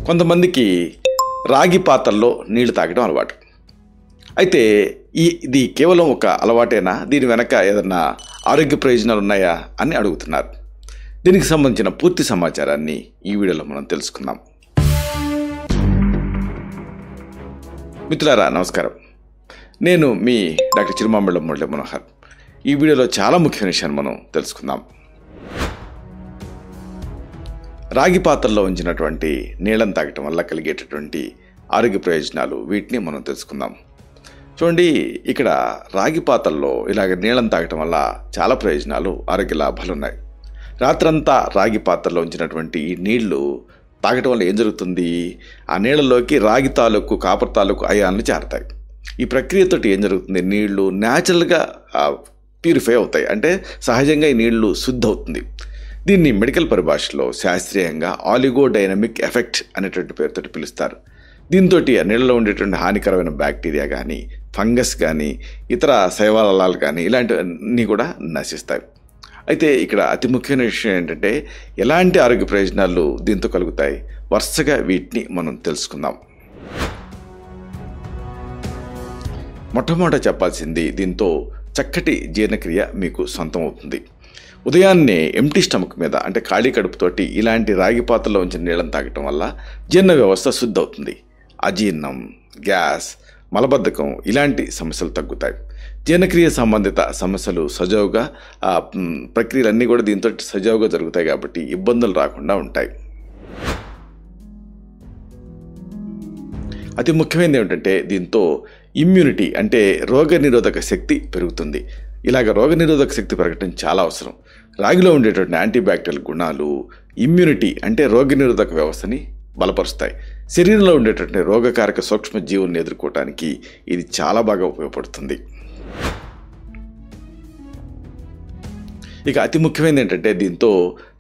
కొంతమందికి రాగి పాత్రల్లో నీళ్లు తాగడం అలవాటు. అయితే ఇది కేవలం ఒక అలవాటేనా, దీని వెనక ఏదన్నా ఆరోగ్య ప్రయోజనాలు ఉన్నాయా అని అడుగుతున్నారు. దీనికి సంబంధించిన పూర్తి సమాచారాన్ని ఈ వీడియోలో మనం తెలుసుకుందాం. మిత్రులారా నమస్కారం, నేను మీ డాక్టర్ చిరుమామిళ్ళ మురళీ మనోహర్. ఈ వీడియోలో చాలా ముఖ్యమైన విషయాన్ని మనం తెలుసుకుందాం. రాగి పాత్రలో ఉంచినటువంటి నీళ్ళని తాగటం వల్ల కలిగేటటువంటి ఆరోగ్య ప్రయోజనాలు, వీటిని మనం తెలుసుకుందాం. చూడండి, ఇక్కడ రాగి పాత్రలో ఇలాగ నీళ్ళని తాగటం వల్ల చాలా ప్రయోజనాలు, ఆరోగ్య లాభాలు ఉన్నాయి. రాత్రంతా రాగి పాత్రలో ఉంచినటువంటి ఈ నీళ్లు తాగటం వల్ల ఏం జరుగుతుంది, ఆ నీళ్ళలోకి రాగి తాలూకు కాపర్ తాలూకు అయాన్లు చేరతాయి. ఈ ప్రక్రియతోటి ఏం జరుగుతుంది, నీళ్లు న్యాచురల్గా ప్యూరిఫై అవుతాయి, అంటే సహజంగా ఈ నీళ్లు శుద్ధి అవుతుంది. దీన్ని మెడికల్ పరిభాషలో శాస్త్రీయంగా ఆలిగోడైనమిక్ ఎఫెక్ట్ అనేటువంటి పేరుతో పిలుస్తారు. దీంతో ఆ నీళ్ళలో ఉండేటువంటి హానికరమైన బ్యాక్టీరియా కానీ, ఫంగస్ కానీ, ఇతర శైవాలాలు కానీ ఇలాంటివన్నీ కూడా నశిస్తాయి. అయితే ఇక్కడ అతి ముఖ్యమైన విషయం ఏంటంటే, ఎలాంటి ఆరోగ్య ప్రయోజనాలు దీంతో కలుగుతాయి, వరుసగా వీటిని మనం తెలుసుకుందాం. మొట్టమొదట చెప్పాల్సింది, దీంతో చక్కటి జీర్ణక్రియ మీకు సొంతం అవుతుంది. ఉదయాన్నే ఎంటీ స్టమక్ మీద, అంటే ఖాళీ కడుపుతోటి ఇలాంటి రాగి పాత్రలో ఉంచిన నీళ్ళని తాగటం వల్ల జీర్ణ వ్యవస్థ శుద్ధి అవుతుంది. అజీర్ణం, గ్యాస్, మలబద్ధకం ఇలాంటి సమస్యలు తగ్గుతాయి. జీర్ణక్రియ సంబంధిత సమస్యలు సజావుగా, ప్రక్రియలన్నీ కూడా దీంతో సజావుగా జరుగుతాయి కాబట్టి ఇబ్బందులు రాకుండా ఉంటాయి. అతి ముఖ్యమైనది ఏమిటంటే, దీంతో ఇమ్యూనిటీ అంటే రోగనిరోధక శక్తి పెరుగుతుంది. ఇలాగ రోగనిరోధక శక్తి పెరగటం చాలా అవసరం. రాగిలో ఉండేటువంటి యాంటీబ్యాక్టీరియల్ గుణాలు ఇమ్యూనిటీ అంటే రోగనిరోధక వ్యవస్థని బలపరుస్తాయి. శరీరంలో ఉండేటువంటి రోగకారక సూక్ష్మజీవుల్ని ఎదుర్కోవటానికి ఇది చాలా బాగా ఉపయోగపడుతుంది. ఇక అతి ముఖ్యమైనది ఏంటంటే, దీంతో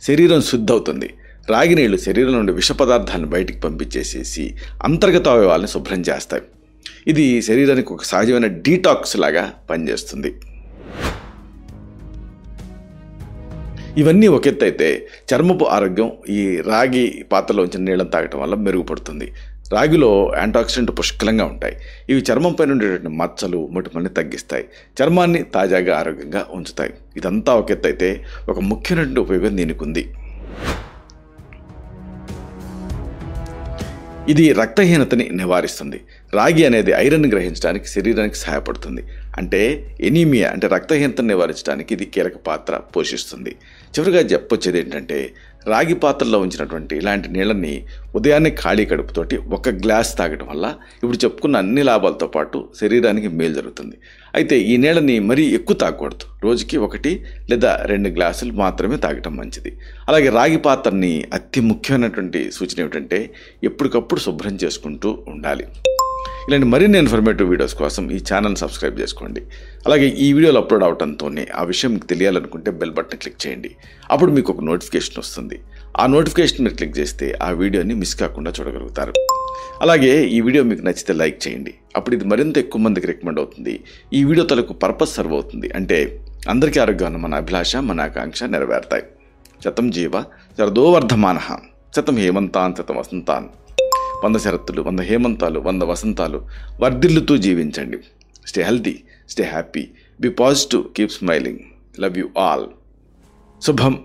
శరీరం శుద్ధి అవుతుంది. రాగి నీళ్లు శరీరంలో ఉండే విష పదార్థాలను బయటికి పంపించేసేసి అంతర్గత అవయవాలను శుభ్రం చేస్తాయి. ఇది శరీరానికి ఒక సహజమైన డీటాక్స్ లాగా పనిచేస్తుంది. ఇవన్నీ ఒక ఎత్తు అయితే, చర్మపు ఆరోగ్యం ఈ రాగి పాత్రలో ఉంచిన నీళ్ళని తాగటం వల్ల మెరుగుపడుతుంది. రాగిలో యాంటాక్సిడెంట్ పుష్కలంగా ఉంటాయి. ఇవి చర్మం పైన ఉండేటువంటి మచ్చలు, మొటిమల్ని తగ్గిస్తాయి, చర్మాన్ని తాజాగా ఆరోగ్యంగా ఉంచుతాయి. ఇదంతా ఒక ఎత్తు అయితే, ఒక ముఖ్యమైనటువంటి ఉపయోగం దీనికి ఉంది. ఇది రక్తహీనతని నివారిస్తుంది. రాగి అనేది ఐరన్ గ్రహించడానికి శరీరానికి సహాయపడుతుంది. అంటే ఎనీమియా అంటే రక్తహీనతను నివారించడానికి ఇది కీలక పాత్ర పోషిస్తుంది. చివరిగా చెప్పొచ్చేది ఏంటంటే, రాగి పాత్రలో ఉంచినటువంటి ఇలాంటి నీళ్ళని ఉదయాన్నే ఖాళీ కడుపుతోటి ఒక గ్లాస్ తాగడం వల్ల ఇప్పుడు చెప్పుకున్న అన్ని లాభాలతో పాటు శరీరానికి మేలు జరుగుతుంది. అయితే ఈ నీళ్ళని మరీ ఎక్కువ తాగకూడదు. రోజుకి 1 లేదా 2 గ్లాసులు మాత్రమే తాగటం మంచిది. అలాగే రాగి పాత్రని అతి ముఖ్యమైనటువంటి సూచన ఏమిటంటే, ఎప్పటికప్పుడు శుభ్రం చేసుకుంటూ ఉండాలి. ఇలాంటి మరిన్ని ఇన్ఫర్మేటివ్ వీడియోస్ కోసం ఈ ఛానల్ సబ్స్క్రైబ్ చేసుకోండి. అలాగే ఈ వీడియోలు అప్లోడ్ అవడంతోనే ఆ విషయం మీకు తెలియాలనుకుంటే బెల్ బటన్ క్లిక్ చేయండి. అప్పుడు మీకు ఒక నోటిఫికేషన్ వస్తుంది. ఆ నోటిఫికేషన్ మీరు క్లిక్ చేస్తే ఆ వీడియోని మిస్ కాకుండా చూడగలుగుతారు. అలాగే ఈ వీడియో మీకు నచ్చితే లైక్ చేయండి. అప్పుడు ఇది మరింత ఎక్కువ మందికి రికమెండ్ అవుతుంది. ఈ వీడియో తలకు పర్పస్ సర్వ్ అవుతుంది. అంటే అందరికీ ఆరోగ్యం మన అభిలాష, మన ఆకాంక్ష నెరవేరుతాయి. శతం జీవ శరదో వర్ధమానః, శతం హేమంతాన్ శతం వసంతాన్. 100 శరత్తులు, 100 హేమంతాలు, 100 వసంతాలు వర్ధిల్లుతూ జీవించండి. Stay healthy, stay happy, be positive, keep smiling. Love you all. శుభం.